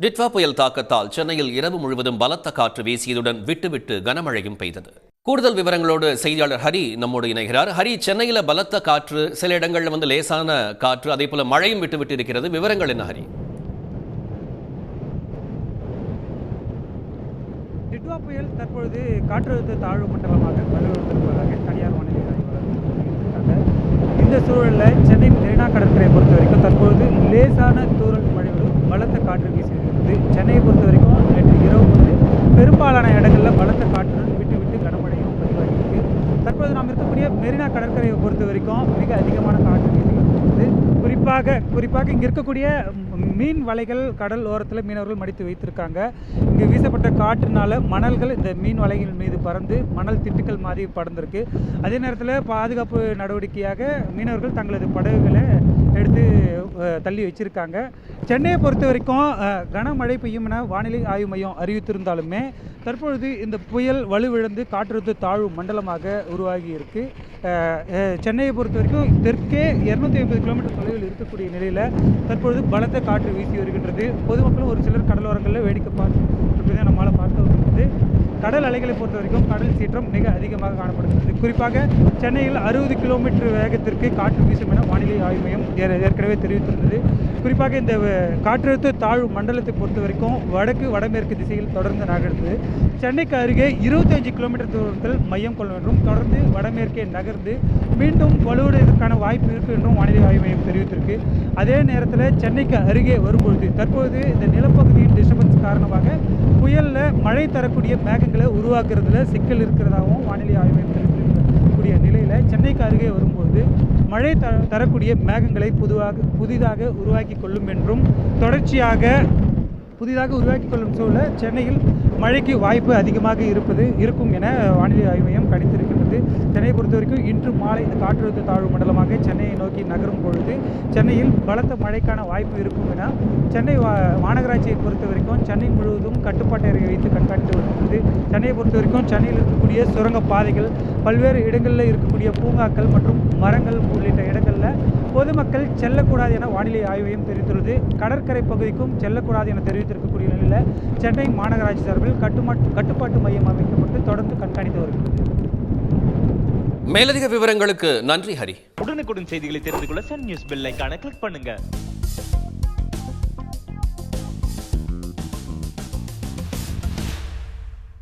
டிட்வா புயல் தாக்கத்தால் சென்னையில் இரவு முழுவதும் பலத்த காற்று வீசியதுடன் விட்டு கனமழையும் பெய்தது. கூடுதல் விவரங்களோடு செய்தியாளர் ஹரி நம்மோடு இணைகிறார். ஹரி, சென்னையில் பலத்த காற்று, சில இடங்களில் லேசான காற்று, அதே போல மழையும் விட்டு இருக்கிறது. விவரங்கள் என்ன ஹரி? டிட்வா புயல் தற்பொழுது காற்றழுத்த தாழ்வு மண்டலமாக வலுவிழந்திருப்பதாக தனியார் வானிலை ஆய்வாளர்கள் தெரிவித்திருக்காங்க. இந்த சூழலில் சென்னை மெரினா கடற்கரையை பொறுத்த வரைக்கும் தற்பொழுது லேசான தூறல் மழையோடு பலத்த காற்று வீசி வருகிறது. சென்னையை பொறுத்த வரைக்கும் நேற்று இரவு பெரும்பாலான இடங்களில் பலத்த காற்றுடன் விட்டு கனமழையும் பதிவாகியிருக்கு. தற்போது நாம் இருக்கக்கூடிய மெரினா கடற்கரையை பொறுத்த வரைக்கும் மிக அதிகமான காற்று வீசுகிறது. குறிப்பாக இங்கே இருக்கக்கூடிய மீன் வலைகள் கடல் ஓரத்தில் மீனவர்கள் மடித்து வைத்திருக்காங்க. இங்கே வீசப்பட்ட காற்றினால மணல்கள் இந்த மீன் வலைகள் மீது பறந்து மணல் திட்டுக்கள் மாதிரி பறந்திருக்கு. அதே நேரத்தில் பாதுகாப்பு நடவடிக்கையாக மீனவர்கள் தங்களது படகுகளை எடுத்து தள்ளி வச்சிருக்காங்க. சென்னையை பொறுத்த வரைக்கும் கனமழை பெய்யும் என வானிலை ஆய்வு மையம் அறிவித்திருந்தாலுமே தற்பொழுது இந்த புயல் வலுவிழந்து காற்றழுத்த தாழ்வு மண்டலமாக உருவாகி இருக்கு. சென்னையை பொறுத்த வரைக்கும் தெற்கே 250 கிலோமீட்டர் தொலைவில் இருக்கக்கூடிய நிலையில் தற்பொழுது பலத்த காற்று வீசி வருகின்றது. பொதுமக்களும் ஒரு சிலர் கடலோரங்களில் வேடிக்கை பார்த்து நம்மளால் பார்க்க வருகிறது. கடல் அலைகளை பொறுத்த வரைக்கும் கடல் சீற்றம் மிக அதிகமாக காணப்படுகிறது. குறிப்பாக சென்னையில் 60 கிலோமீட்டர் வேகத்திற்கு காற்று வீசும் என வானிலை ஆய்வு மையம் ஏற்கனவே தெரிவித்திருந்தது. குறிப்பாக இந்த காற்றழுத்த தாழ்வு மண்டலத்தை பொறுத்த வரைக்கும் வடமேற்கு திசையில் தொடர்ந்து நகர்ந்து சென்னைக்கு அருகே 25 கிலோமீட்டர் தூரத்தில் மையம் கொள்ளும் என்றும் தொடர்ந்து வடமேற்கே நகர்ந்து மீண்டும் வலுவடைவதற்கான வாய்ப்பு இருக்கு என்றும் வானிலை ஆய்வு மையம் தெரிவித்திருக்கு. அதே நேரத்தில் சென்னைக்கு அருகே வரும்பொழுது தற்போது இந்த நிலப்பகுதியின் டிஸ்டர்பன்ஸ் காரணமாக புயலில் மழை தரக்கூடிய மேகங்களை உருவாக்குறதுல சிக்கல் இருக்கிறதாகவும் வானிலை ஆய்வு மையம் தெரிவித்திருக்கக்கூடிய நிலையில் சென்னைக்கு அருகே வரும்போது மழை தரக்கூடிய மேகங்களை புதிதாக உருவாக்கி கொள்ளும் என்றும் புதிதாக உருவாக்கி கொள்ளும் சூழல் சென்னையில் மழைக்கு வாய்ப்பு அதிகமாக இருக்கும் என வானிலை ஆய்வு மையம் கணித்திருக்கிறது. சென்னையை பொறுத்த வரைக்கும் இன்று மாலை இந்த காற்றழுத்த தாழ்வு மண்டலமாக சென்னையை நோக்கி நகரும் பொழுது சென்னையில் பலத்த மழைக்கான வாய்ப்பு இருக்கும் என சென்னை மாநகராட்சியை பொறுத்த வரைக்கும் சென்னை முழுவதும் கட்டுப்பாட்டு அறையை வைத்து கண்காணித்து வருகிறது. சென்னையை பொறுத்த வரைக்கும் சென்னையில் இருக்கக்கூடிய சுரங்க பாதைகள், பல்வேறு இடங்களில் இருக்கக்கூடிய பூங்காக்கள் மற்றும் மரங்கள் உள்ளிட்ட இடங்களில் பொதுமக்கள் செல்லக்கூடாது என வானிலை ஆய்வு மையம் தெரிவித்துள்ளது. கடற்கரை பகுதிக்கும் செல்லக்கூடாது என தெரிவித்திருக்கக்கூடிய நிலையில் சென்னை மாநகராட்சி சார்பில் கட்டுப்பாட்டு மையம் அமைக்கப்பட்டு தொடர்ந்து கண்காணித்து வருகிறது. மேலதிக விவரங்களுக்கு நன்றி ஹரி. உடனுக்குடன் செய்திகளை தெரிந்து கொள்ள சன் நியூஸ் பெல் ஐகானை கிளிக் பண்ணுங்க.